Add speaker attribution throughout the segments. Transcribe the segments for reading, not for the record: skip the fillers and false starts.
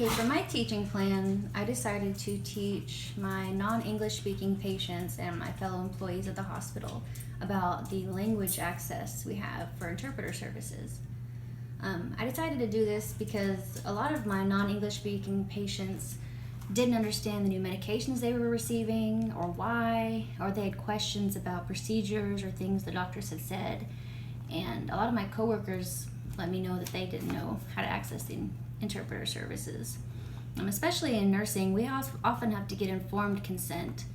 Speaker 1: Okay, for my teaching plan, I decided to teach my non-English speaking patients and my fellow employees at the hospital about the language access we have for interpreter services. I decided to do this because a lot of my non-English speaking patients didn't understand the new medications they were receiving or why, or they had questions about procedures or things the doctors had said. And a lot of my coworkers let me know that they didn't know how to access the interpreter services. Especially in nursing, we often have to get informed consent,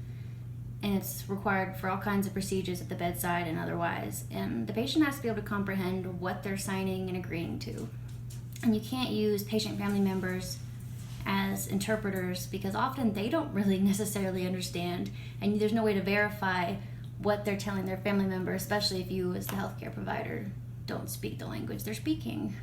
Speaker 1: and it's required for all kinds of procedures at the bedside and otherwise. And the patient has to be able to comprehend what they're signing and agreeing to. And you can't use patient family members as interpreters because often they don't really necessarily understand, and there's no way to verify what they're telling their family member, especially if you as the healthcare provider don't speak the language they're speaking.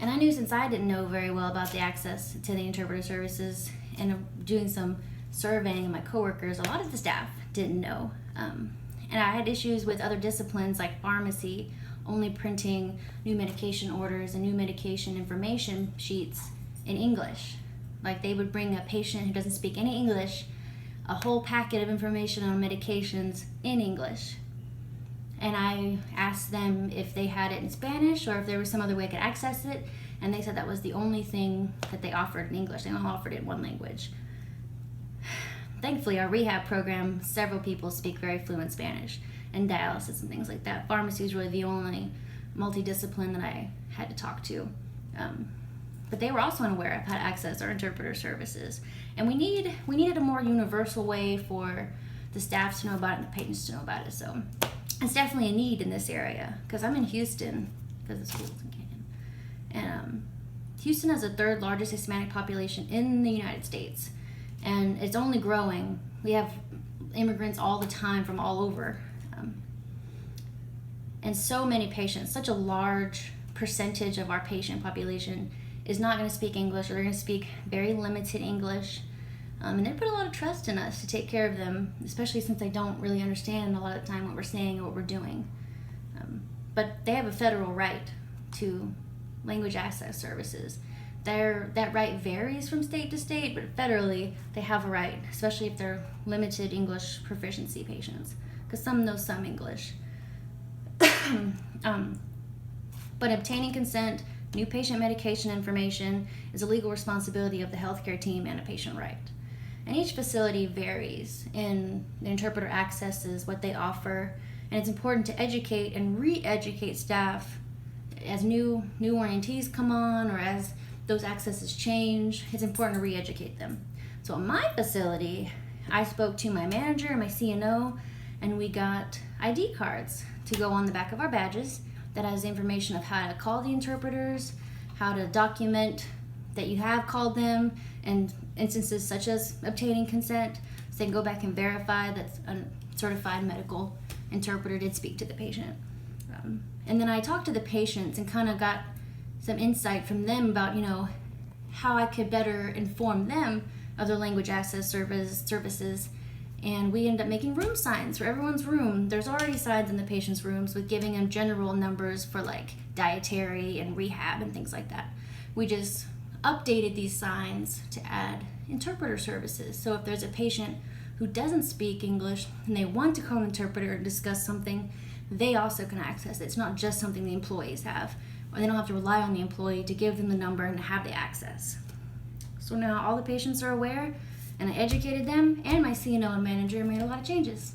Speaker 1: And I knew, since I didn't know very well about the access to the interpreter services, and doing some surveying of my coworkers, a lot of the staff didn't know. And I had issues with other disciplines like pharmacy only printing new medication orders and new medication information sheets in English. Like, they would bring a patient who doesn't speak any English a whole packet of information on medications in English. And I asked them if they had it in Spanish or if there was some other way I could access it, and they said that was the only thing that they offered in English. They only offered it in one language. Thankfully, our rehab program, several people speak very fluent Spanish, and dialysis and things like that. Pharmacy is really the only multidiscipline that I had to talk to. But they were also unaware of how to access our interpreter services. And we needed a more universal way for the staff to know about it and the patients to know about it. So it's definitely a need in this area, because I'm in Houston, because the school's in Canyon. And Houston has the third largest Hispanic population in the United States, and it's only growing. We have immigrants all the time from all over. And so many patients, such a large percentage of our patient population is not going to speak English, or they're going to speak very limited English. And they put a lot of trust in us to take care of them, especially since they don't really understand a lot of the time what we're saying and what we're doing. But they have a federal right to language access services. That right varies from state to state, but federally they have a right, especially if they're limited English proficiency patients, because some know some English. But obtaining consent, new patient medication information is a legal responsibility of the healthcare team and a patient right. And each facility varies in the interpreter accesses, what they offer, and it's important to educate and re-educate staff as new orientees come on, or as those accesses change. It's important to re-educate them. So at my facility, I spoke to my manager and my CNO, and we got ID cards to go on the back of our badges that has information of how to call the interpreters, how to document that you have called them, and instances such as obtaining consent, so they can go back and verify that a certified medical interpreter did speak to the patient. And then I talked to the patients and kind of got some insight from them about, how I could better inform them of their language access services. And we ended up making room signs for everyone's room. There's already signs in the patient's rooms with giving them general numbers for like dietary and rehab and things like that. We just updated these signs to add interpreter services. So if there's a patient who doesn't speak English and they want to call an interpreter and discuss something, they also can access it. It's not just something the employees have, or they don't have to rely on the employee to give them the number and have the access. So now all the patients are aware, and I educated them, and my CNO and manager made a lot of changes.